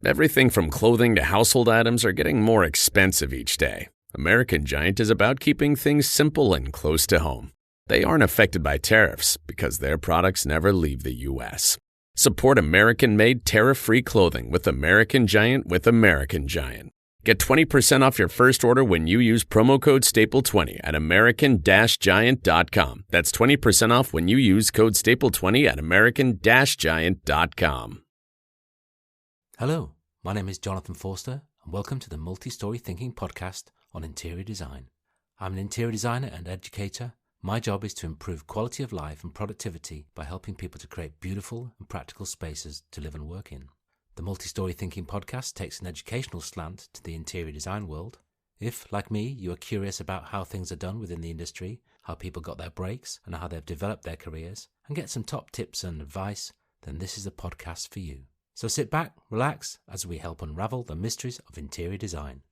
Everything from clothing to household items are getting more expensive each day. American Giant is about keeping things simple and close to home. They aren't affected by tariffs because their products never leave the U.S. Support American-made tariff-free clothing with American Giant with American Giant. Get 20% off your first order when you use promo code STAPLE20 at american-giant.com. That's 20% off when you use code STAPLE20 at american-giant.com. Hello, my name is Jonathan Forster, and welcome to the Multi-Story Thinking Podcast on interior design. I'm an interior designer and educator. My job is to improve quality of life and productivity by helping people to create beautiful and practical spaces to live and work in. The Multi-Story Thinking Podcast takes an educational slant to the interior design world. If, like me, you are curious about how things are done within the industry, how people got their breaks, and how they've developed their careers, and get some top tips and advice, then this is a podcast for you. So sit back, relax, as we help unravel the mysteries of interior design.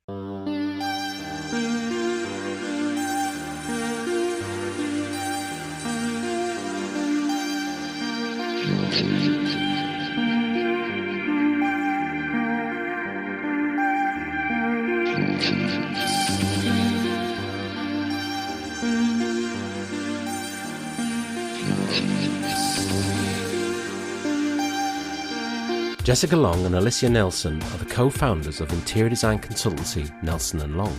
Jessica Long and Alicia Nelson are the co-founders of interior design consultancy Nelson & Long,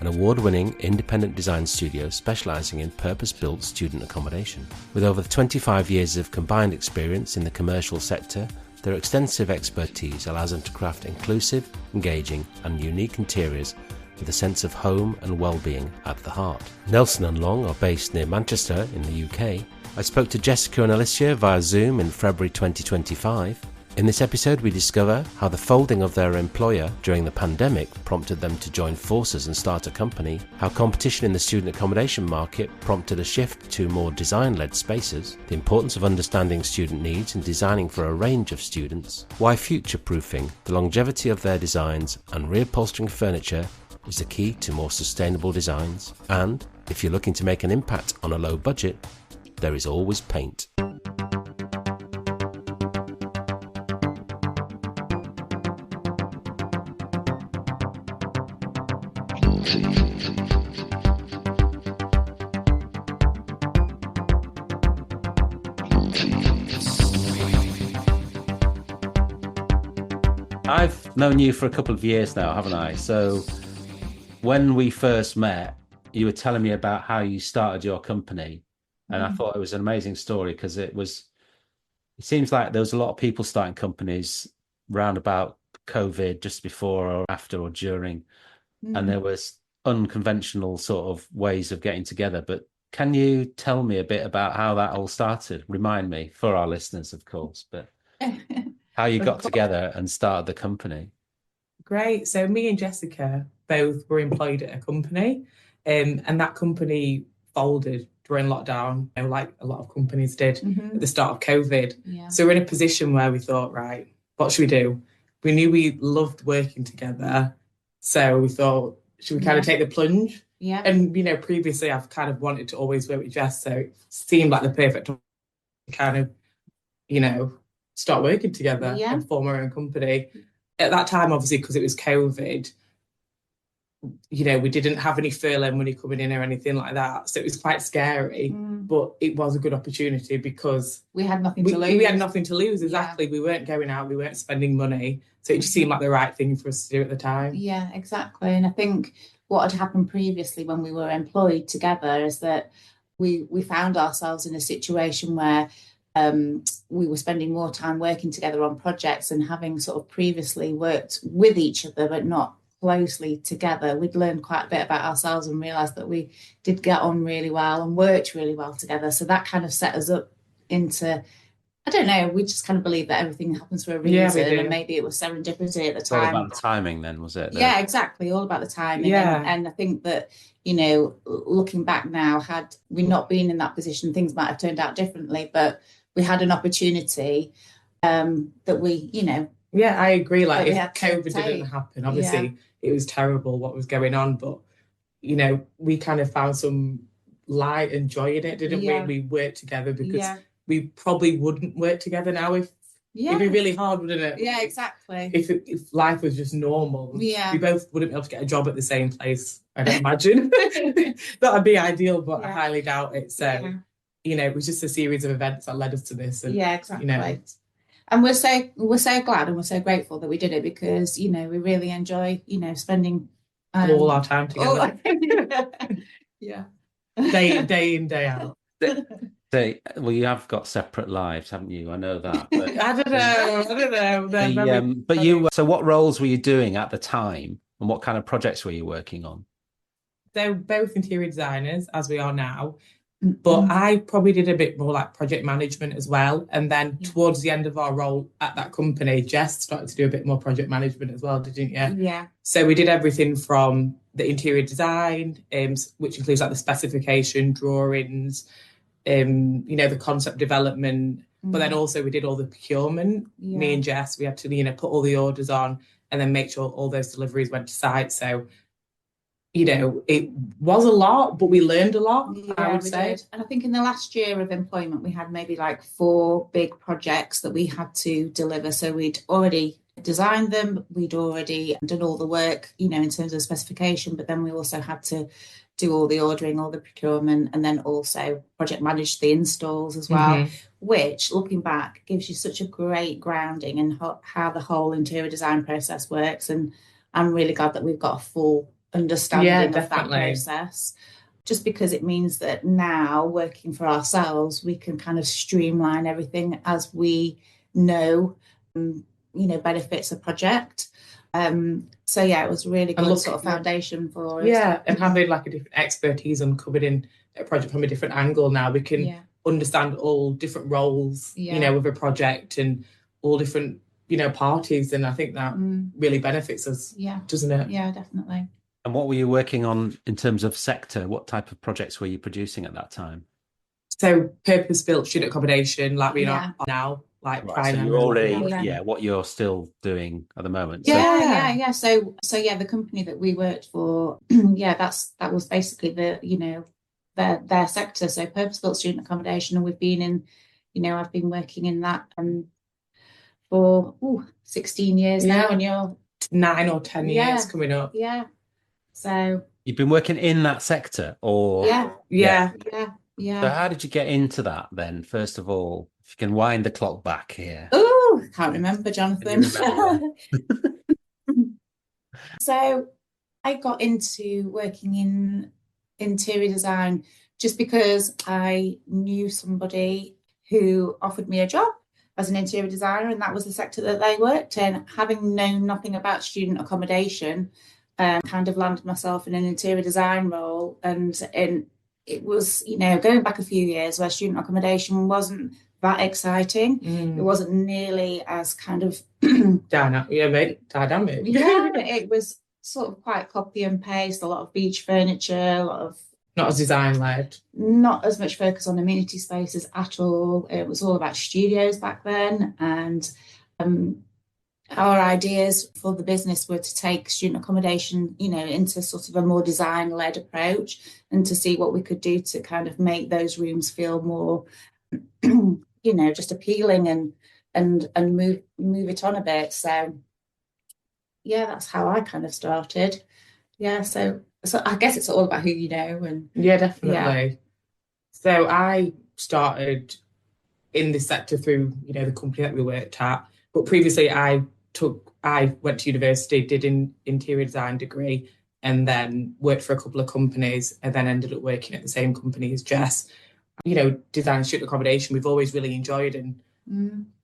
an award-winning independent design studio specialising in purpose-built student accommodation. With over 25 years of combined experience in the commercial sector, their extensive expertise allows them to craft inclusive, engaging and unique interiors with a sense of home and well-being at the heart. Nelson & Long are based near Manchester in the UK. I spoke to Jessica and Alicia via Zoom in February 2025. In this episode, we discover how the folding of their employer during the pandemic prompted them to join forces and start a company, how competition in the student accommodation market prompted a shift to more design-led spaces, the importance of understanding student needs and designing for a range of students, why future-proofing, the longevity of their designs, and reupholstering furniture is the key to more sustainable designs, and if you're looking to make an impact on a low budget, there is always paint. I've known you for a couple of years now, haven't I? So when we first met, you were telling me about how you started your company. And I thought it was an amazing story because it seems like there was a lot of people starting companies round about COVID, just before or after or during. And there was unconventional sort of ways of getting together. But can you tell me a bit about how that all started? Remind me, for our listeners, of course, but how you got together and started the company. Great. So me and Jessica both were employed at a company, and that company folded during lockdown, like a lot of companies did at the start of COVID. Yeah. So we're in a position where we thought, right, what should we do? We knew we loved working together. So we thought, should we kind of take the plunge? Yeah. And, previously I've kind of wanted to always work with Jess. So it seemed like the perfect time to kind of, start working together and form our own company. At that time, obviously, because it was COVID, we didn't have any furlough money coming in or anything like that. So it was quite scary, but it was a good opportunity because we had nothing to lose. We had nothing to lose, exactly. Yeah. We weren't going out, we weren't spending money. So it just seemed like the right thing for us to do at the time. Yeah, exactly. And I think what had happened previously when we were employed together is that we found ourselves in a situation where we were spending more time working together on projects, and having sort of previously worked with each other but not closely together, we'd learned quite a bit about ourselves and realised that we did get on really well and worked really well together. So that kind of set us up into, I don't know, we just kind of believe that everything happens for a reason, and maybe it was serendipity at the time. All about the timing then, was it? Yeah, exactly, all about the timing. Yeah. And I think that, looking back now, had we not been in that position, things might have turned out differently, but we had an opportunity that we, Yeah, I agree. Like, if COVID didn't happen, obviously it was terrible what was going on, but, we kind of found some light and joy in it, didn't we? We worked together because we probably wouldn't work together now if Yeah. It'd be really hard, wouldn't it? Yeah, exactly. If life was just normal, yeah, we both wouldn't be able to get a job at the same place, I don't imagine. That'd be ideal, but I highly doubt it. So, it was just a series of events that led us to this. And, yeah, exactly. And we're so glad and we're so grateful that we did it, because, we really enjoy, spending all our time together. Yeah. Day in, day out. Well, you have got separate lives, haven't you? I know that. But, I don't know. But so what roles were you doing at the time, and what kind of projects were you working on? They're both interior designers, as we are now. But I probably did a bit more like project management as well. And then towards the end of our role at that company, Jess started to do a bit more project management as well, didn't you? Yeah. So we did everything from the interior design, which includes like the specification, drawings, the concept development. But then also we did all the procurement. Me and Jess, we had to, put all the orders on and then make sure all those deliveries went to site. So it was a lot, but we learned a lot, I would say. Did. And I think in the last year of employment, we had maybe like 4 big projects that we had to deliver. So we'd already designed them, we'd already done all the work, in terms of specification, but then we also had to do all the ordering, all the procurement, and then also project manage the installs as well, which, looking back, gives you such a great grounding in how the whole interior design process works. And I'm really glad that we've got a full understanding of that process, just because it means that now, working for ourselves, we can kind of streamline everything as we know, benefits a project. So it was really good sort of foundation for us. Yeah, and having like a different expertise uncovered in a project from a different angle now, we can understand all different roles, with a project and all different, parties. And I think that really benefits us, doesn't it? Yeah, definitely. And what were you working on in terms of sector? What type of projects were you producing at that time? So purpose-built student accommodation, like we are now, like right, so you're already, what you're still doing at the moment. Yeah. So the company that we worked for, that was basically their sector. So purpose-built student accommodation, and we've been in, I've been working in that for 16 years now, and you're 9 or 10 years coming up. Yeah. So you've been working in that sector, or yeah. So how did you get into that then? First of all, if you can wind the clock back here. Oh, can't remember, Jonathan. So I got into working in interior design just because I knew somebody who offered me a job as an interior designer, and that was the sector that they worked in. Having known nothing about student accommodation, kind of landed myself in an interior design role, and it was, going back a few years where student accommodation wasn't that exciting. It wasn't nearly as kind of dynamic. Yeah, it was sort of quite copy and paste, a lot of beach furniture, a lot of not as design led, not as much focus on amenity spaces at all. It was all about studios back then, and our ideas for the business were to take student accommodation, into sort of a more design-led approach, and to see what we could do to kind of make those rooms feel more, just appealing and move it on a bit. So, that's how I kind of started. Yeah, so I guess it's all about who you know. And yeah, definitely. Yeah. So I started in this sector through, the company that we worked at, but previously I went to university, did an interior design degree, and then worked for a couple of companies, and then ended up working at the same company as Jess. Design student accommodation, we've always really enjoyed, and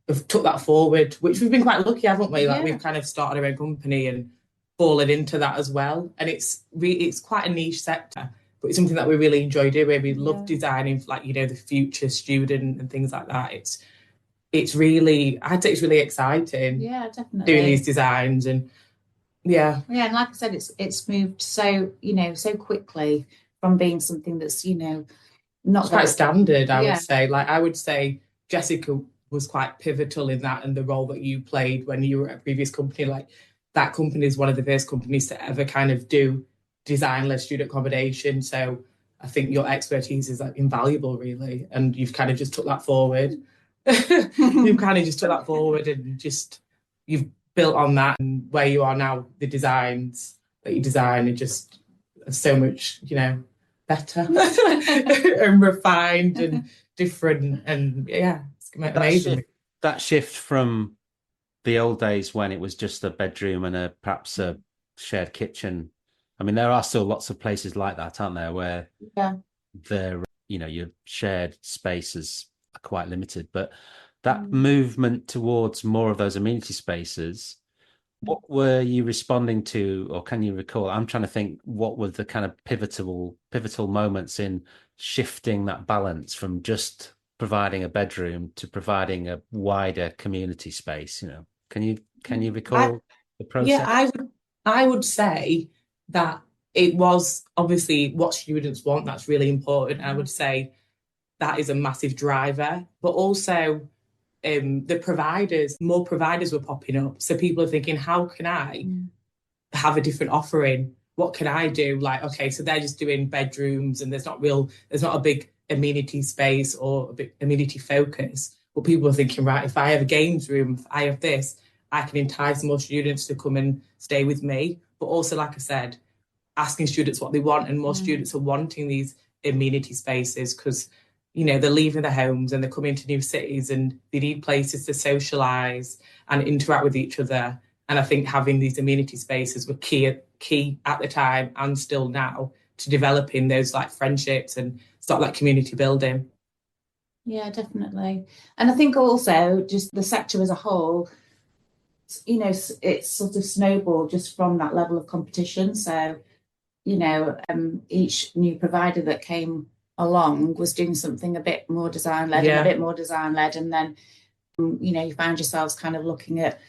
we've took that forward, which we've been quite lucky, haven't we? Like we've kind of started our own company and fallen into that as well. And it's quite a niche sector, but it's something that we really enjoy doing. We love designing, like, the future student and things like that. It's really, I'd say it's really exciting. Yeah, definitely. Doing these designs and and like I said, it's moved so quickly from being something that's not it's quite standard. I would say Jessica was quite pivotal in that, and the role that you played when you were at a previous company. Like that company is one of the first companies to ever kind of do design-led student accommodation. So I think your expertise is like invaluable, really, and you've kind of just took that forward. You've kind of just took that forward and just you've built on that, and where you are now, the designs that you design are just so much, better and refined and different, and yeah, it's amazing. That shift from the old days when it was just a bedroom and perhaps a shared kitchen. I mean, there are still lots of places like that, aren't there, where your shared spaces are quite limited. But that movement towards more of those amenity spaces, what were you responding to, or can you recall? I'm trying to think, what were the kind of pivotal moments in shifting that balance from just providing a bedroom to providing a wider community space? Can you recall the process? Yeah, I would say that it was obviously what students want. That's really important. I would say that is a massive driver, but also more providers were popping up. So people are thinking, how can I have a different offering? What can I do? Like, okay, so they're just doing bedrooms and there's not a big amenity space or a big amenity focus. But people are thinking, right, if I have a games room, if I have this, I can entice more students to come and stay with me. But also, like I said, asking students what they want, and more students are wanting these amenity spaces because they're leaving their homes and they're coming to new cities and they need places to socialise and interact with each other. And I think having these amenity spaces were key at the time and still now to developing those like friendships and start that community building. Yeah, definitely. And I think also just the sector as a whole, it's sort of snowballed just from that level of competition. So, each new provider that came along was doing something a bit more design led and a bit more design led, and then you found yourselves kind of looking at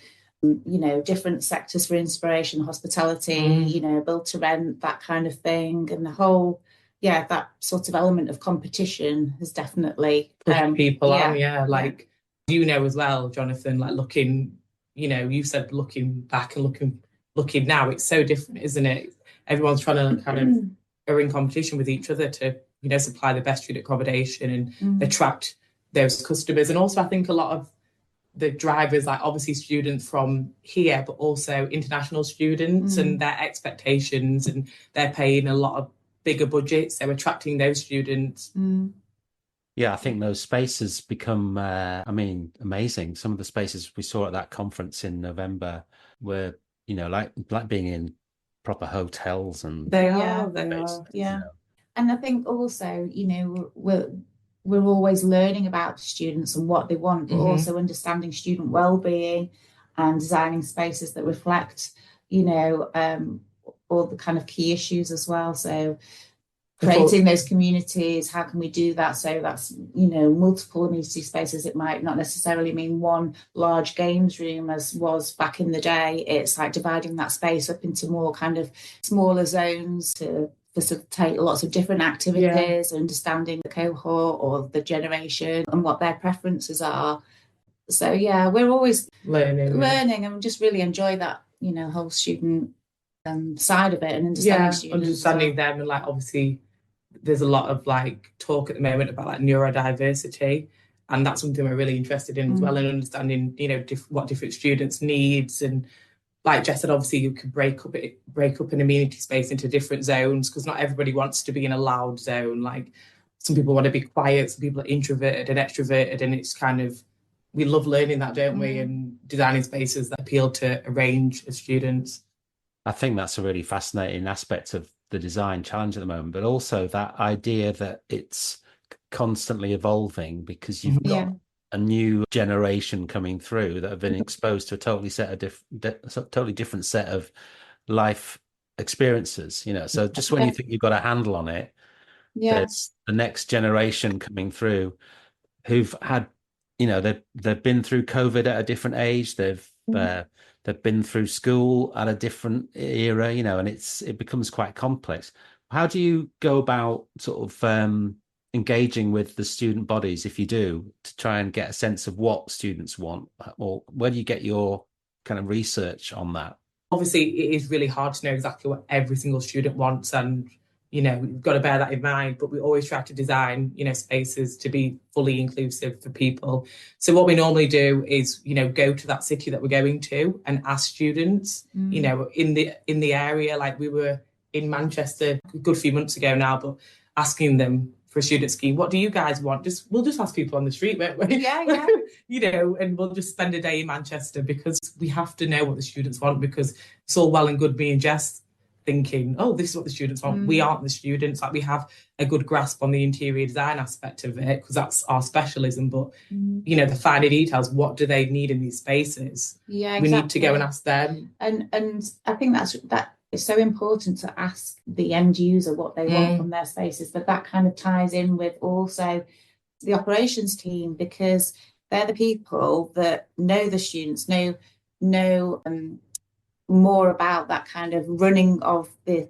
different sectors for inspiration, hospitality, build to rent, that kind of thing, and the whole that sort of element of competition has definitely pushed people on. As well, Jonathan, like looking, you said looking back and looking now, it's so different, isn't it? Everyone's trying to kind of are in competition with each other to supply the best student accommodation and attract those customers. And also I think a lot of the drivers, like obviously students from here, but also international students and their expectations, and they're paying a lot of bigger budgets, so attracting those students. Yeah, I think those spaces become, amazing. Some of the spaces we saw at that conference in November were, like being in proper hotels, and they are. And I think also, we're always learning about students and what they want, but also understanding student well-being and designing spaces that reflect, all the kind of key issues as well. So creating those communities, how can we do that? So that's, multiple amenity spaces. It might not necessarily mean one large games room as was back in the day. It's like dividing that space up into more kind of smaller zones to facilitate lots of different activities, understanding the cohort or the generation and what their preferences are. So we're always learning and just really enjoy that, whole student side of it, and understanding students. Understanding them, and like obviously there's a lot of like talk at the moment about like neurodiversity, and that's something we're really interested in as well, and understanding what different students needs. And like Jess said, obviously you could break up an amenity space into different zones, because not everybody wants to be in a loud zone. Like some people want to be quiet, some people are introverted and extroverted, and it's kind of, we love learning that, don't we, and designing spaces that appeal to a range of students. I think that's a really fascinating aspect of the design challenge at the moment, but also that idea that it's constantly evolving, because you've got a new generation coming through that have been exposed to a totally different set of life experiences. So just when you think you've got a handle on it, there's the next generation coming through who've had, they've been through COVID at a different age. They've been through school at a different era, and it becomes quite complex. How do you go about sort of engaging with the student bodies, if you do, to try and get a sense of what students want, or where do you get your kind of research on that? Obviously, it is really hard to know exactly what every single student wants, and we've got to bear that in mind, but we always try to design, spaces to be fully inclusive for people. So what we normally do is, go to that city that we're going to and ask students, in the area. Like we were in Manchester a good few months ago now, but asking them for a student scheme, what do you guys want? We'll just ask people on the street, won't we? Yeah. And we'll just spend a day in Manchester, because we have to know what the students want, because it's all well and good me and Jess thinking, oh, this is what the students want. We aren't the students. Like, we have a good grasp on the interior design aspect of it, because that's our specialism. But, the finer details, what do they need in these spaces? Yeah, exactly. We need to go and ask them. And I think that is so important, to ask the end user what they want from their spaces. But that kind of ties in with also the operations team, because they're the people that know the students, know more about that kind of running of the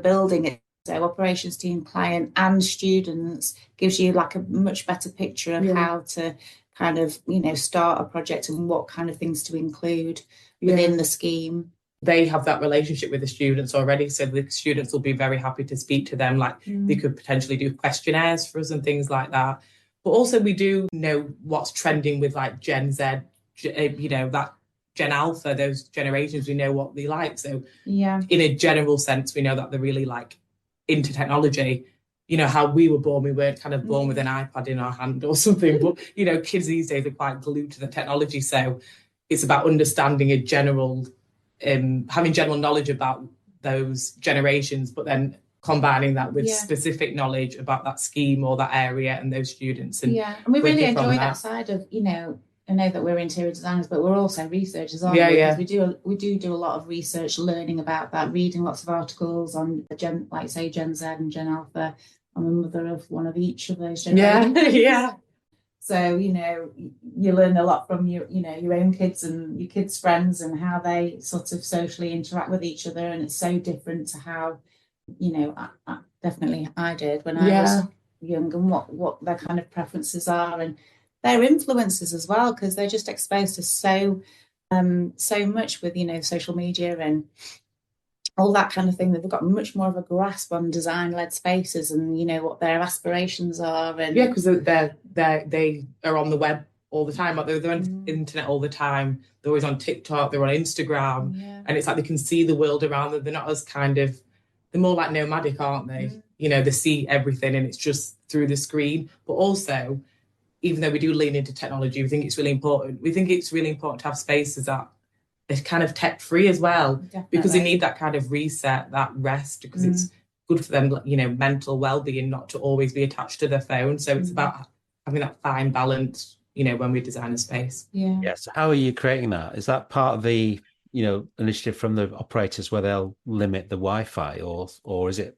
building. So operations team, client and students gives you like a much better picture of how to kind of, start a project and what kind of things to include within the scheme. They have that relationship with the students already, so the students will be very happy to speak to them. Like they could potentially do questionnaires for us and things like that. But also we do know what's trending with like Gen Z, that Gen Alpha, those generations, we know what they like. So in a general sense, we know that they're really like into technology. How we were born, we weren't kind of born with an iPad in our hand or something. But, kids these days are quite glued to the technology. So it's about understanding having general knowledge about those generations, but then combining that with specific knowledge about that scheme or that area and those students. And we really enjoy that side of, I know that we're interior designers, but we're also researchers, aren't we? Because we do a lot of research, learning about that, reading lots of articles on Gen Z and Gen Alpha. I'm a mother of one of each of those generations. Yeah. So, you learn a lot from your own kids and your kids' friends, and how they sort of socially interact with each other. And it's so different to how, definitely I did when I was young, and what their kind of preferences are, and their influences as well, because they're just exposed to so much with, social media and all that kind of thing, that they've got much more of a grasp on design-led spaces and what their aspirations are. And because they are on the web all the time. Like they're on the internet all the time. They're always on TikTok. They're on Instagram, and it's like they can see the world around them. They're not as they're more like nomadic, aren't they? They see everything, and it's just through the screen. But also, even though we do lean into technology, we think it's really important. We think it's really important to have spaces that are kind of tech free as well. Definitely. Because they need that kind of reset, that rest, because it's good for them, mental well-being, not to always be attached to their phone. So it's about having that fine balance, when we design a space. Yeah. So how are you creating that? Is that part of the, initiative from the operators where they'll limit the Wi-Fi, or is it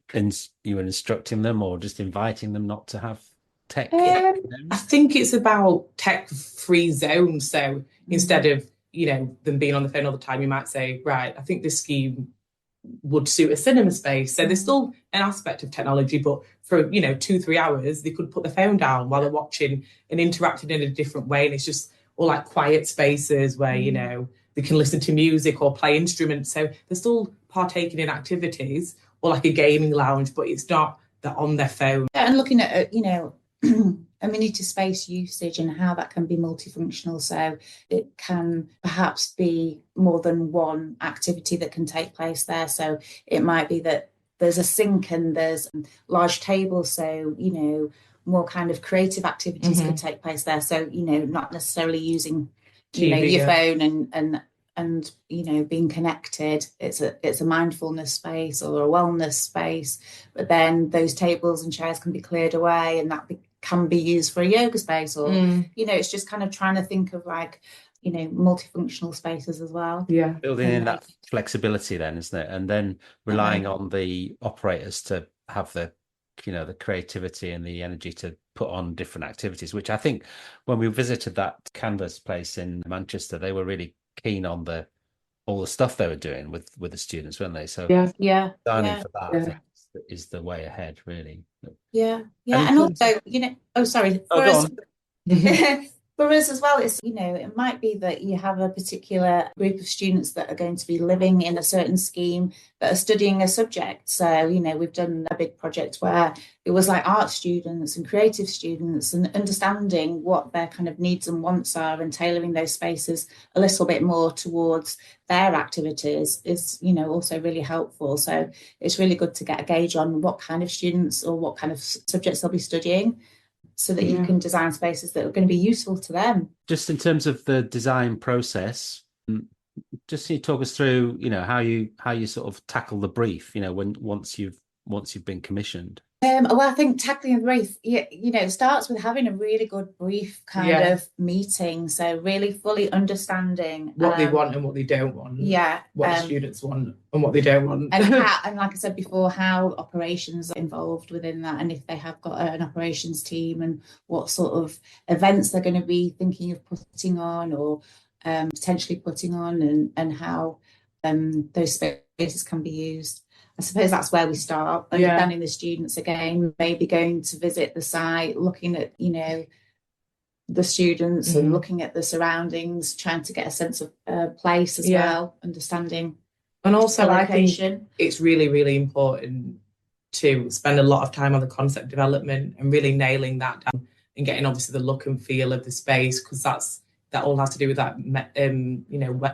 you instructing them, or just inviting them not to have tech? I think it's about tech-free zones. So instead of, them being on the phone all the time, you might say, right, I think this scheme would suit a cinema space. So there's still an aspect of technology, but for, 2-3 hours, they could put the phone down while they're watching and interacting in a different way. And it's just all like quiet spaces where, they can listen to music or play instruments. So they're still partaking in activities, or like a gaming lounge, but it's not that on their phone. Yeah, and looking at, amenity space usage and how that can be multifunctional. So it can perhaps be more than one activity that can take place there. So it might be that there's a sink and there's large tables. So, more kind of creative activities could take place there. So, not necessarily using, your phone and being connected. It's a mindfulness space or a wellness space, but then those tables and chairs can be cleared away, and that can be used for a yoga space, or it's just kind of trying to think of like multifunctional spaces as well. Building in that flexibility then, isn't it? And then relying on the operators to have the creativity and the energy to put on different activities, which I think when we visited that canvas place in Manchester, they were really keen on all the stuff they were doing with the students, weren't they? So designing for that, I think, is the way ahead, really. And also, sorry. Go on. For us as well, it's, it might be that you have a particular group of students that are going to be living in a certain scheme that are studying a subject. So, we've done a big project where it was like art students and creative students, and understanding what their kind of needs and wants are and tailoring those spaces a little bit more towards their activities is, also really helpful. So it's really good to get a gauge on what kind of students or what kind of subjects they'll be studying, so that you can design spaces that are going to be useful to them. Just in terms of the design process, just can you talk us through, how you sort of tackle the brief, once you've been commissioned? Well, I think tackling a brief, it starts with having a really good brief kind of meeting. So really fully understanding what they want and what they don't want. Yeah. What the students want and what they don't want. And like I said before, how operations are involved within that, and if they have got an operations team, and what sort of events they're going to be thinking of putting on, or potentially putting on, and how those spaces can be used. I suppose that's where we start, understanding the students again, maybe going to visit the site, looking at, the students and looking at the surroundings, trying to get a sense of place as well, understanding. And also, I think it's really, really important to spend a lot of time on the concept development and really nailing that down and getting obviously the look and feel of the space, because that all has to do with that,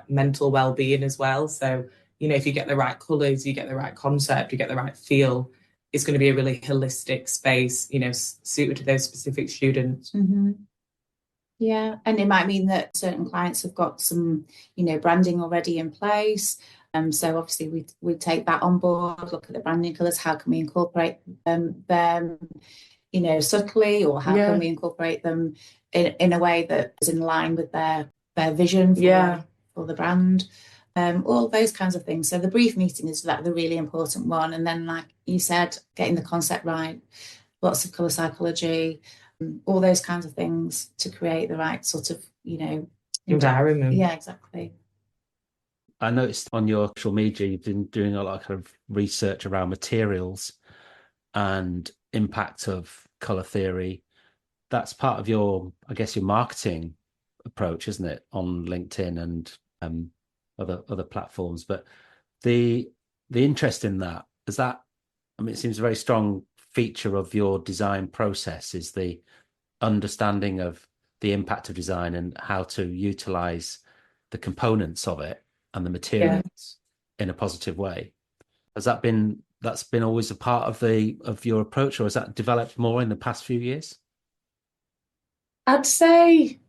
mental well-being as well. So, if you get the right colours, you get the right concept, you get the right feel, it's going to be a really holistic space, suited to those specific students. Mm-hmm. Yeah, and it might mean that certain clients have got some, branding already in place. So obviously we take that on board, look at the branding colours, how can we incorporate them, subtly, or how can we incorporate them in a way that is in line with their vision for the brand. All those kinds of things. So the brief meeting is like the really important one. And then, like you said, getting the concept right, lots of colour psychology, all those kinds of things to create the right sort of, environment. Yeah, exactly. I noticed on your social media, you've been doing a lot of kind of research around materials and impact of colour theory. That's part of your marketing approach, isn't it, on LinkedIn and other platforms? But the interest in that, it seems a very strong feature of your design process, is the understanding of the impact of design and how to utilize the components of it and the materials in a positive way. That's been always a part of your approach, or has that developed more in the past few years? I'd say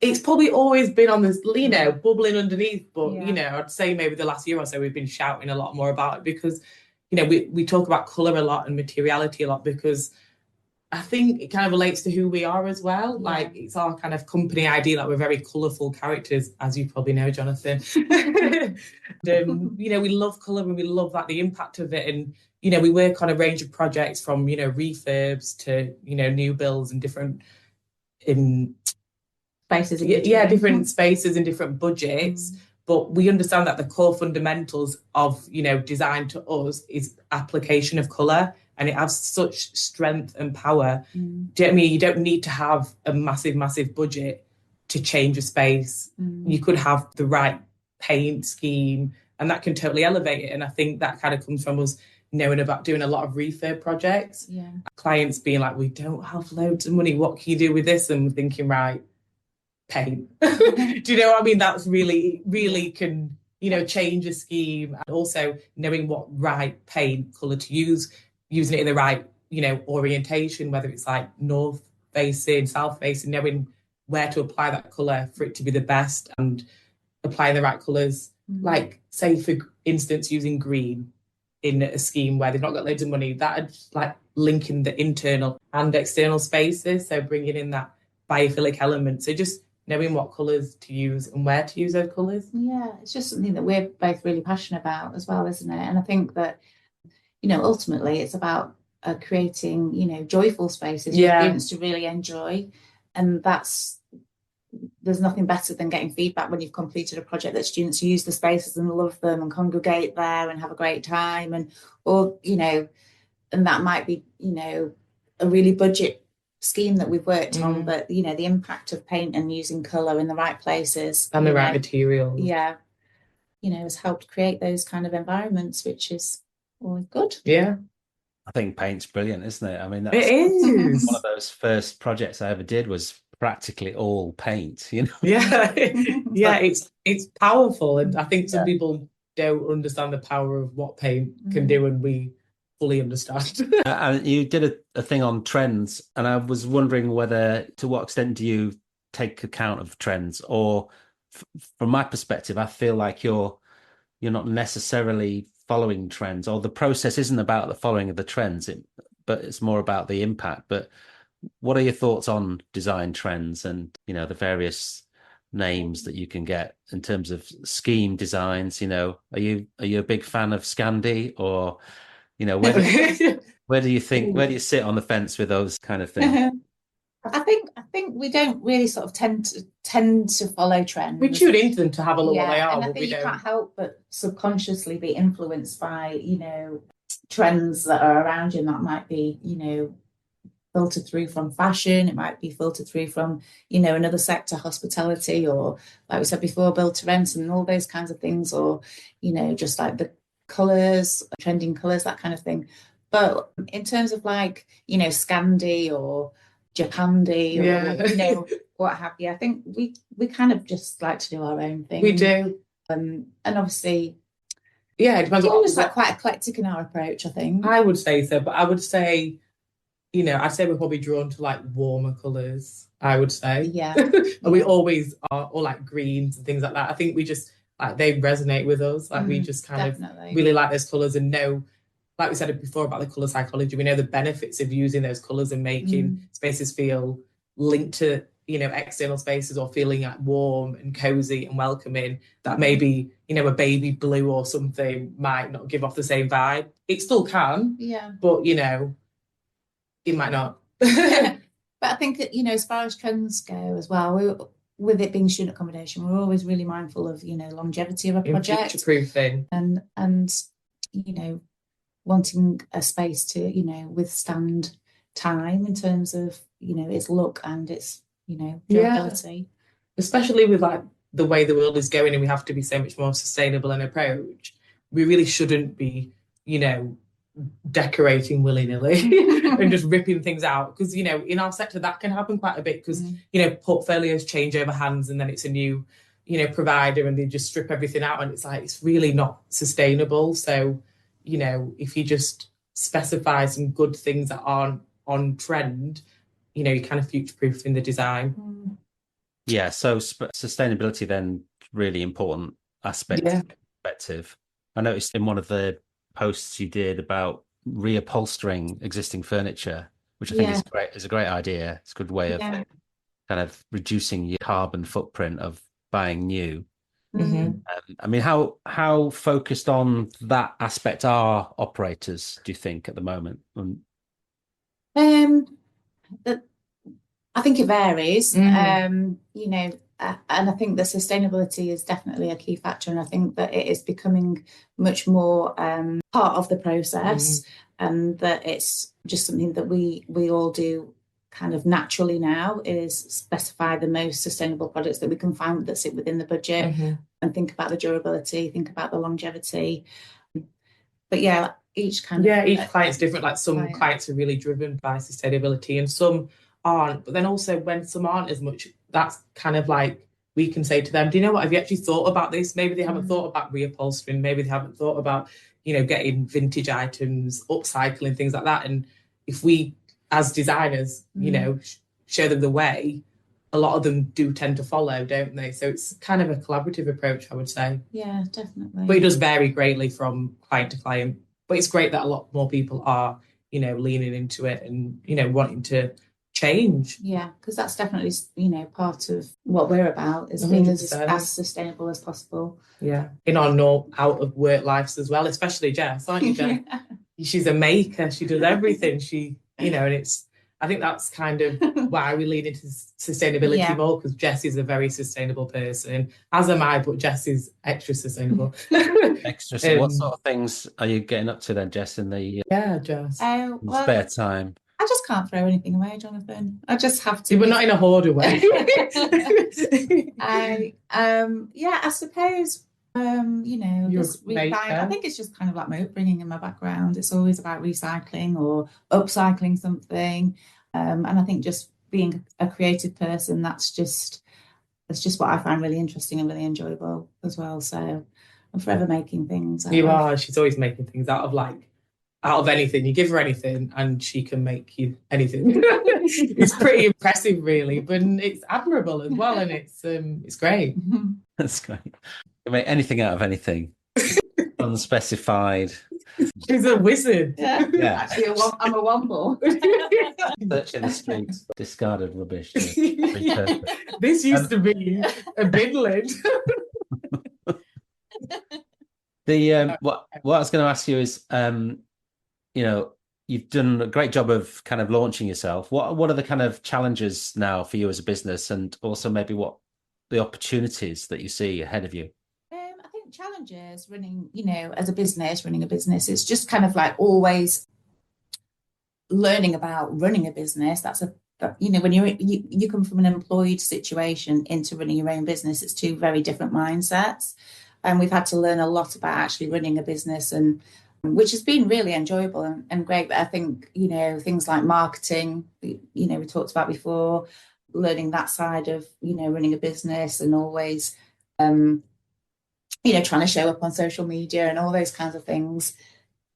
it's probably always been on this, bubbling underneath. But, I'd say maybe the last year or so we've been shouting a lot more about it, because, we talk about colour a lot and materiality a lot, because I think it kind of relates to who we are as well. Yeah. Like, it's our kind of company idea that we're very colourful characters, as you probably know, Jonathan. We love colour, and we love the impact of it. And, we work on a range of projects from, refurbs to, new builds and different spaces. Different spaces and different budgets. But we understand that the core fundamentals of, design to us is application of colour, and it has such strength and power. Do you know what I mean? You don't need to have a massive, massive budget to change a space. You could have the right paint scheme, and that can totally elevate it. And I think that kind of comes from us knowing about doing a lot of refurb projects. Yeah. Clients being like, we don't have loads of money. What can you do with this? And we're thinking, right, paint. Do you know what I mean? That's really, really can, change a scheme. And also knowing what right paint colour to use, using it in the right, orientation, whether it's like north facing, south facing, knowing where to apply that colour for it to be the best, and applying the right colours. Like, say, for instance, using green in a scheme where they've not got loads of money, that'd like linking the internal and external spaces. So bringing in that biophilic element. So just knowing what colours to use and where to use those colours. Yeah, it's just something that we're both really passionate about as well, isn't it? And I think that, ultimately it's about creating, joyful spaces for students to really enjoy. And there's nothing better than getting feedback when you've completed a project that students use the spaces and love them and congregate there and have a great time. And that might be, a really budget scheme that we've worked on, but you know, the impact of paint and using colour in the right places and the right materials, you know, has helped create those kind of environments, which is always good. Yeah, I think paint's brilliant, isn't it? I mean, it is one of those first projects I ever did was practically all paint, you know. Yeah, yeah, it's powerful, and I think some people don't understand the power of what paint can do, and we fully understand. And you did a thing on trends, and I was wondering whether, to what extent do you take account of trends, or from my perspective, I feel like you're not necessarily following trends, or the process isn't about the following of the trends, but it's more about the impact. But what are your thoughts on design trends and, you know, the various names that you can get in terms of scheme designs? You know, are you a big fan of Scandi, or, you know, where do you sit on the fence with those kind of things? I think we don't really sort of tend to follow trends. We tune into them to have a look what they are. And I think you can't help but subconsciously be influenced by, you know, trends that are around you, and that might be, you know, filtered through from fashion, it might be filtered through from, you know, another sector, hospitality, or like we said before, build to rent and all those kinds of things, or, you know, just like the colours, trending colours, that kind of thing. But in terms of, like, you know, Scandi or Japandi, or you know, what have you, I think we kind of just like to do our own thing. We do, and obviously, it depends. We're always like quite eclectic in our approach, I think. I would say so, but I would say, you know, I'd say we're probably drawn to like warmer colours, I would say. And we always are, or like greens and things like that. I think we just, like, they resonate with us. Like, we just kind of really like those colours, and know, like we said before about the colour psychology, we know the benefits of using those colours and making spaces feel linked to, you know, external spaces, or feeling like warm and cozy and welcoming, that maybe, you know, a baby blue or something might not give off the same vibe. It still can, but, you know, it might not. But I think that, you know, as far as trends go as well, with it being student accommodation, we're always really mindful of, you know, longevity of a project, future-proofing, and you know, wanting a space to, you know, withstand time in terms of, you know, its look and its, you know, durability. Especially with like the way the world is going, and we have to be so much more sustainable in approach. We really shouldn't be, you know, decorating willy-nilly and just ripping things out, because, you know, in our sector that can happen quite a bit, because you know, portfolios change over hands, and then it's a new, you know, provider, and they just strip everything out, and it's like, it's really not sustainable. So, you know, if you just specify some good things that aren't on trend, you know, you kind of future-proof in the design. Yeah, so sustainability then really important aspect of perspective. I noticed in one of the posts you did about reupholstering existing furniture, which I think is great. Is a great idea. It's a good way of kind of reducing your carbon footprint of buying new. I mean, how focused on that aspect are operators, do you think, at the moment? I think it varies. You know, and I think that sustainability is definitely a key factor, and I think that it is becoming much more part of the process, and that it's just something that we all do kind of naturally now, is specify the most sustainable products that we can find that sit within the budget, and think about the durability, think about the longevity. But each client's different. Like, some clients are really driven by sustainability, and some aren't. But then also, when some aren't as much, that's kind of like, we can say to them, do you know what, have you actually thought about this? Maybe they haven't thought about reupholstering, maybe they haven't thought about, you know, getting vintage items, upcycling, things like that. And if we, as designers, you know, show them the way, a lot of them do tend to follow, don't they? So it's kind of a collaborative approach, I would say. Yeah, definitely. But it does vary greatly from client to client. But it's great that a lot more people are, you know, leaning into it and, you know, wanting to change. Yeah, because that's definitely, you know, part of what we're about, is being as sustainable as possible. Yeah, in our out of work lives as well, especially Jess, aren't you, Jess? She's a maker, she does everything. She, you know, and I think that's kind of why we lean into sustainability more, because Jess is a very sustainable person, as am I, but Jess is extra sustainable. Extra. So what sort of things are you getting up to then, Jess, in the Jess? spare time? I just can't throw anything away, Jonathan. I just have to. We're not in a hoarder way. I suppose, just I think it's just kind of like my upbringing and my background. It's always about recycling or upcycling something. And I think just being a creative person, that's just what I find really interesting and really enjoyable as well. So I'm forever making things. You are. She's always making things out of anything. You give her anything and she can make you anything. It's pretty impressive, really, but it's admirable as well, and it's great. That's great. You make anything out of anything. Unspecified. She's a wizard. Yeah. Actually, I'm a womble. Searching the streets for discarded rubbish. This used to be a bin lid. What I was going to ask you is, you've done a great job of kind of launching yourself. What are the kind of challenges now for you as a business, and also maybe what the opportunities that you see ahead of you? I think challenges running a business, it's just kind of like always learning about running a business. When you come from an employed situation into running your own business, it's two very different mindsets. And we've had to learn a lot about actually running a business, and which has been really enjoyable and great. But I think, things like marketing, we talked about before, learning that side of, running a business, and always, trying to show up on social media and all those kinds of things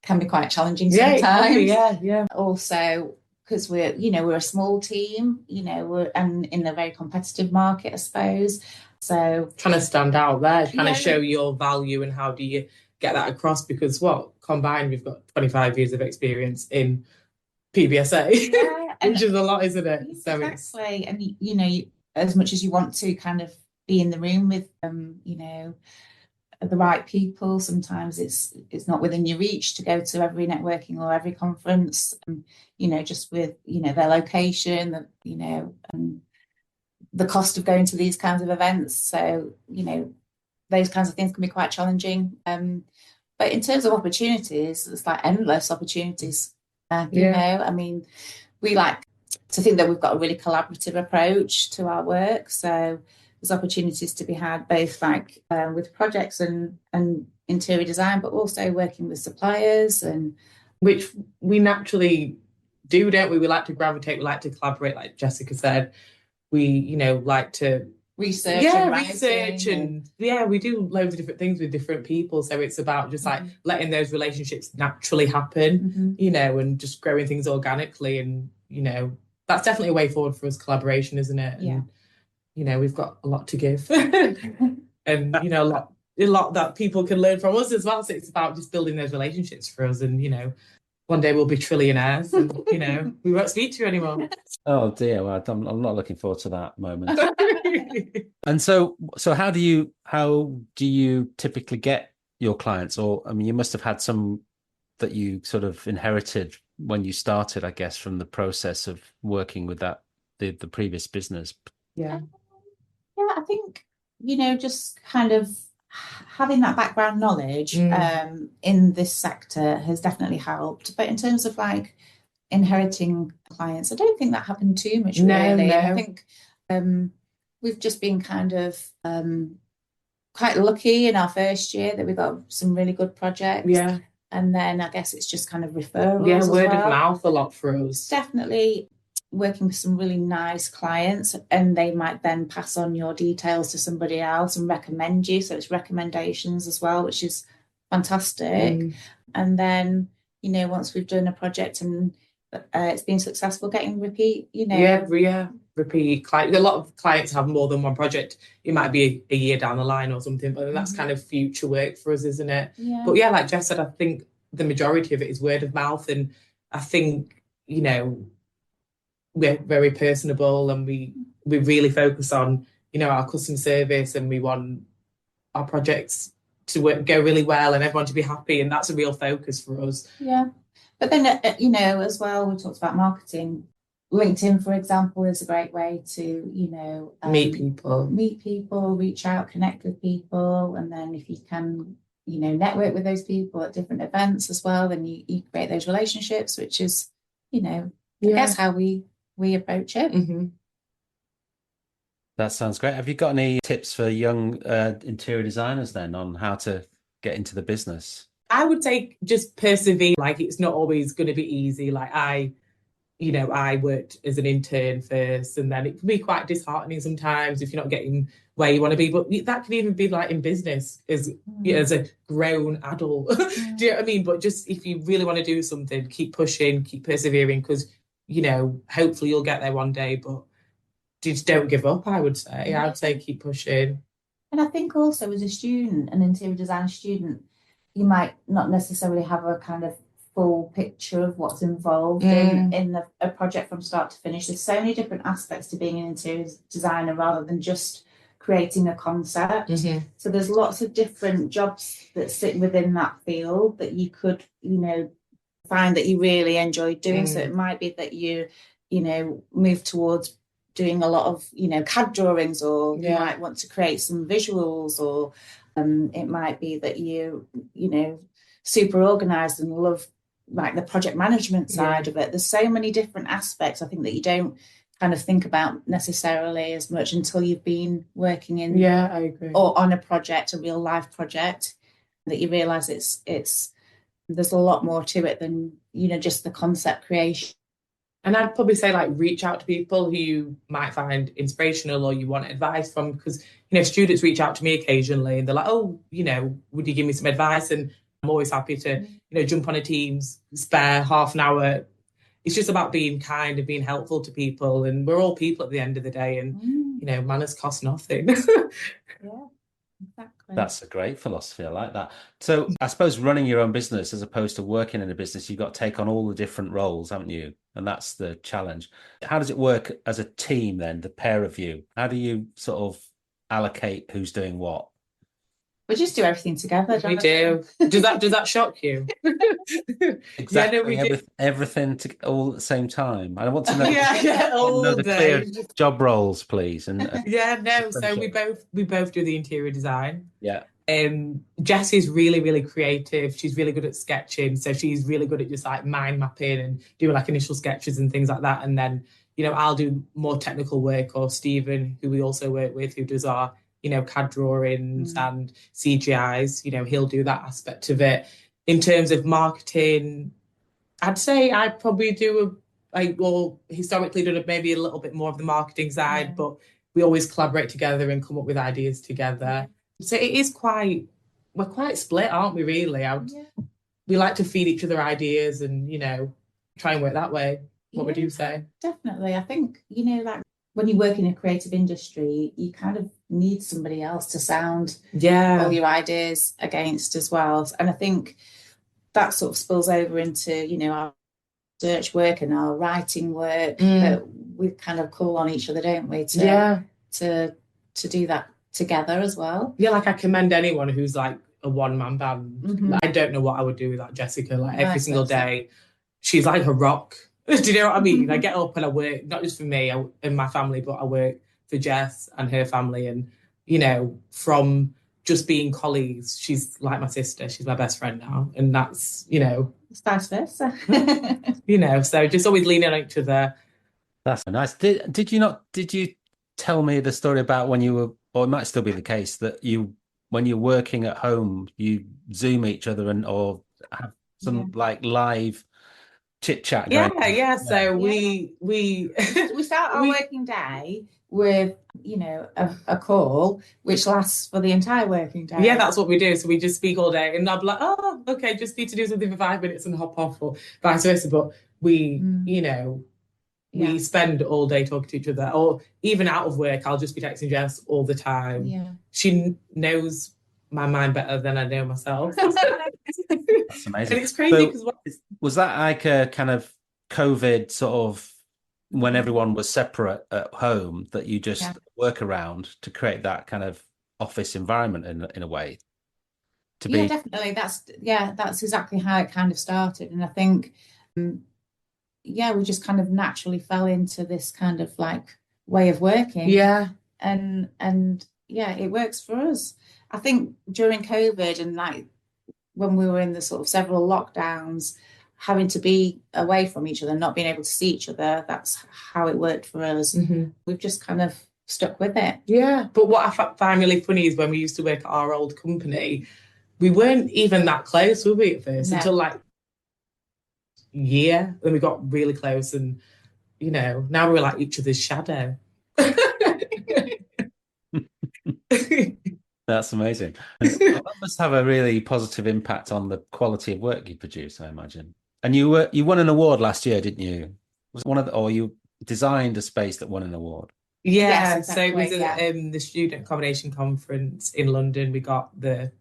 can be quite challenging sometimes. Yeah. Also, because we're a small team, and in a very competitive market, I suppose. So trying to stand out there, trying to show your value, and how do you get that across? Because combined, we've got 25 years of experience in PBSA, which is a lot, isn't it? Exactly. And as much as you want to kind of be in the room with the right people, sometimes it's not within your reach to go to every networking or every conference, just with their location, and the cost of going to these kinds of events. So those kinds of things can be quite challenging, but in terms of opportunities, it's like endless opportunities. I mean, we like to think that we've got a really collaborative approach to our work, so there's opportunities to be had both with projects and interior design, but also working with suppliers, and which we naturally do, don't we? We like to gravitate, we like to collaborate, like Jessica said. We like to research and we do loads of different things with different people, so it's about just like letting those relationships naturally happen, and just growing things organically, and that's definitely a way forward for us, collaboration, isn't it? And we've got a lot to give and a lot that people can learn from us as well, so it's about just building those relationships for us, and one day we'll be trillionaires, and we won't speak to you anymore. Oh dear, well, I'm not looking forward to that moment. And so how do you typically get your clients? Or I mean, you must have had some that you sort of inherited when you started, I guess, from the process of working with the previous business. Yeah, I think just kind of having that background knowledge in this sector has definitely helped. But in terms of inheriting clients, I don't think that happened too much, really. No. I think we've just been kind of quite lucky in our first year that we got some really good projects. Yeah. And then I guess it's just kind of referrals. Yeah, word of mouth a lot for us. Definitely working with some really nice clients, and they might then pass on your details to somebody else and recommend you. So it's recommendations as well, which is fantastic. And then, once we've done a project and it's been successful, getting repeat, repeat clients. A lot of clients have more than one project. It might be a year down the line or something, but that's kind of future work for us, isn't it? Yeah. But like Jess said, I think the majority of it is word of mouth, and I think we're very personable, and we really focus on our customer service, and we want our projects to go really well and everyone to be happy, and that's a real focus for us. Yeah. But then, as well, we talked about marketing. LinkedIn, for example, is a great way to, meet people, reach out, connect with people. And then if you can, network with those people at different events as well, then you create those relationships, which is, guess how we approach it. That sounds great. Have you got any tips for young interior designers then on how to get into the business? I would say just persevere. Like, it's not always going to be easy. Like, I worked as an intern first, and then it can be quite disheartening sometimes if you're not getting where you want to be. But that can even be like in business as a grown adult. Do you know what I mean? But just if you really want to do something, keep pushing, keep persevering, because, hopefully you'll get there one day. But just don't give up, I would say. I would say keep pushing. And I think also as a student, an interior design student, you might not necessarily have a kind of full picture of what's involved in a project from start to finish. There's so many different aspects to being an interior designer rather than just creating a concept. So there's lots of different jobs that sit within that field that you could, find that you really enjoy doing. So it might be that you move towards doing a lot of, CAD drawings, or you might want to create some visuals, or it might be that you super organized and love like the project management side of it. There's so many different aspects, I think, that you don't kind of think about necessarily as much until you've been working in I agree. Or on a project, a real life project, that you realize it's there's a lot more to it than just the concept creation. And I'd probably say, like, reach out to people who you might find inspirational or you want advice from, because, students reach out to me occasionally and they're like, oh, would you give me some advice? And I'm always happy to, jump on a Teams, spare half an hour. It's just about being kind and being helpful to people. And we're all people at the end of the day, and, manners cost nothing. Exactly. That's a great philosophy. I like that. So I suppose running your own business as opposed to working in a business, you've got to take on all the different roles, haven't you? And that's the challenge. How does it work as a team then, the pair of you? How do you sort of allocate who's doing what? We just do everything together. We do. Does that shock you? Exactly. Yeah, no, everything all at the same time. I want to know. All the day. Clear job roles, please. And So we both do the interior design. Yeah. Jessie's really, really creative. She's really good at sketching, so she's really good at just like mind mapping and doing like initial sketches and things like that. And then I'll do more technical work, or Stephen, who we also work with, who does our CAD drawings and CGIs, he'll do that aspect of it. In terms of marketing, I'd say I probably do historically done maybe a little bit more of the marketing side, but we always collaborate together and come up with ideas together. So it is we're quite split, aren't we, really? We like to feed each other ideas and, try and work that way. What would you say? Definitely. I think, like when you work in a creative industry, you kind of need somebody else to sound all your ideas against as well. And I think that sort of spills over into, our research work and our writing work, that we kind of call on each other, don't we? To do that together as well. Yeah, like I commend anyone who's like a one-man band. Like, I don't know what I would do without Jessica. Like every single day, she's like a rock. Do you know what I mean? I get up and I work, not just for me and my family, but I work for Jess and her family. And, from just being colleagues, she's like my sister. She's my best friend now. And that's, It's vice versa. So just always leaning on each other. That's nice. Did you tell me the story about when you were, or it might still be the case, that when you're working at home, you Zoom each other or have some like live chit chat. So we start our working day with a call which lasts for the entire working day. That's what we do. So we just speak all day, and I'll be like, oh, okay, just need to do something for 5 minutes and hop off, or vice versa. But we we spend all day talking to each other, or even out of work I'll just be texting Jess all the time. She knows my mind better than I know myself. That's amazing. And it's crazy because was that like a kind of COVID sort of when everyone was separate at home that you just work around to create that kind of office environment in a way? Definitely. That's exactly how it kind of started. And I think we just kind of naturally fell into this kind of like way of working. And it works for us. I think during COVID and like when we were in the sort of several lockdowns, having to be away from each other, not being able to see each other, that's how it worked for us. We've just kind of stuck with it. Yeah, but what I find really funny is when we used to work at our old company, we weren't even that close, were we, at first? No. Until like year, when we got really close, and now we're like each other's shadow. That's amazing. That must have a really positive impact on the quality of work you produce, I imagine. And you won an award last year, didn't you? Was it or you designed a space that won an award? Yeah, yes, exactly, so it was the student accommodation conference in London. We got the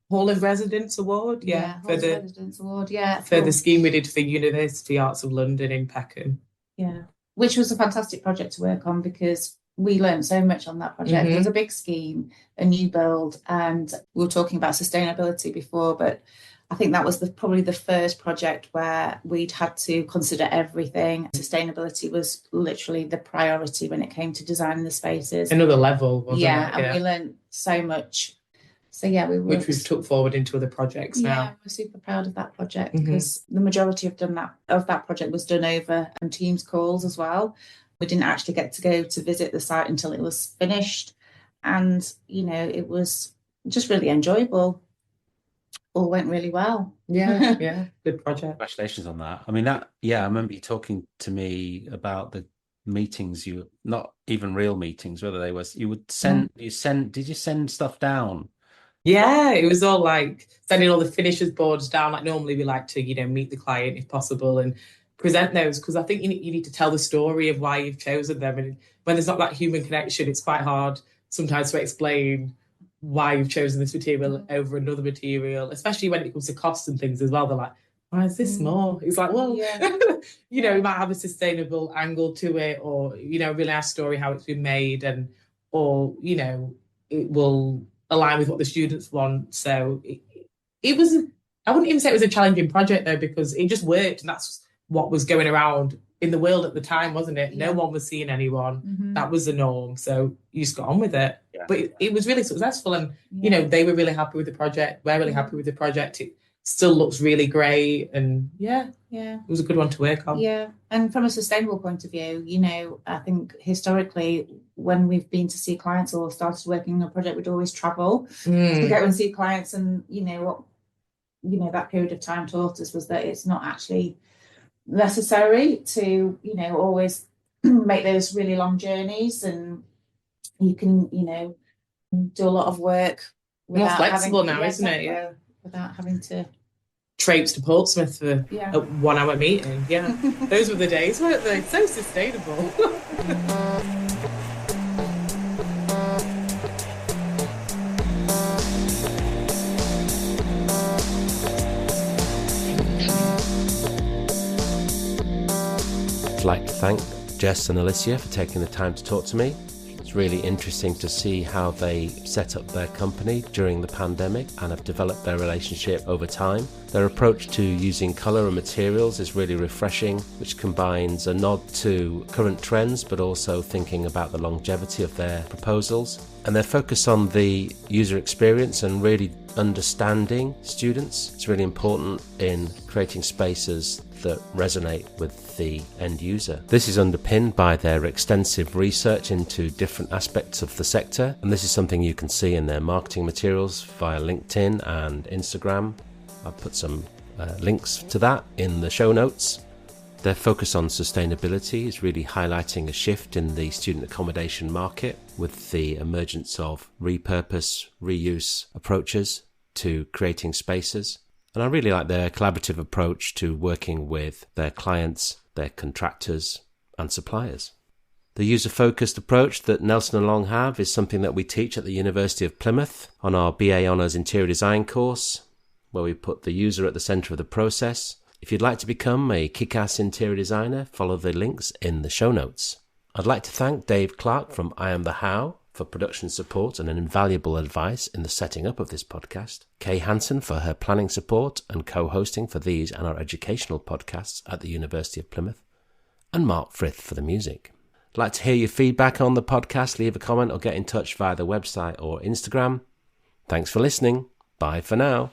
Hall of Residence Award, for the scheme we did for University Arts of London in Peckham. Yeah, which was a fantastic project to work on because we learned so much on that project. It was a big scheme, a new build, and we were talking about sustainability before, but I think that was probably the first project where we'd had to consider everything. Sustainability was literally the priority when it came to designing the spaces. Another level, wasn't it? And we learned so much. So which we've took forward into other projects now. Yeah, we're super proud of that project because the majority of that project was done over Teams calls as well. We didn't actually get to go to visit the site until it was finished, and it was just really enjoyable. All went really well. Yeah, good project. Congratulations on that. I mean, I remember you talking to me about the meetings. You not even real meetings, whether they was you would send. Did you send stuff down? Yeah, it was all like sending all the finishers boards down. Like normally we like to, meet the client if possible and present those, because I think you need to tell the story of why you've chosen them. And when there's not that human connection, it's quite hard sometimes to explain why you've chosen this material over another material, especially when it comes to costs and things as well. They're like, why is this more? It's like, well, we might have a sustainable angle to it, or, really nice story how it's been made, or it will align with what the students want. So it was, I wouldn't even say it was a challenging project though, because it just worked, and that's what was going around in the world at the time, wasn't it? No one was seeing anyone. That was the norm. So you just got on with it. Yeah. But it was really successful, and they were really happy with the project. We're really happy with the project. It still looks really great, and it was a good one to work on. Yeah, and from a sustainable point of view, I think historically when we've been to see clients or started working on a project, we'd always travel to go and see clients, and what that period of time taught us was that it's not actually necessary to always make those really long journeys, and you can do a lot of work more flexible now, isn't it? Yeah, without having to traipse to Portsmouth for a 1 hour meeting. Those were the days, weren't they? So sustainable. I'd like to thank Jess and Alicia for taking the time to talk to me. It's really interesting to see how they set up their company during the pandemic and have developed their relationship over time. Their approach to using colour and materials is really refreshing, which combines a nod to current trends but also thinking about the longevity of their proposals. And their focus on the user experience and really understanding students is really important in creating spaces that resonate with the end user. This is underpinned by their extensive research into different aspects of the sector, and this is something you can see in their marketing materials via LinkedIn and Instagram. I'll put some links to that in the show notes. Their focus on sustainability is really highlighting a shift in the student accommodation market with the emergence of repurpose, reuse approaches to creating spaces. And I really like their collaborative approach to working with their clients, their contractors and suppliers. The user-focused approach that Nelson and Long have is something that we teach at the University of Plymouth on our BA Honours Interior Design course, where we put the user at the centre of the process. If you'd like to become a kick-ass interior designer, follow the links in the show notes. I'd like to thank Dave Clark from I Am The How for production support and an invaluable advice in the setting up of this podcast, Kay Hansen for her planning support and co-hosting for these and our educational podcasts at the University of Plymouth, and Mark Frith for the music. I'd like to hear your feedback on the podcast. Leave a comment or get in touch via the website or Instagram. Thanks for listening. Bye for now.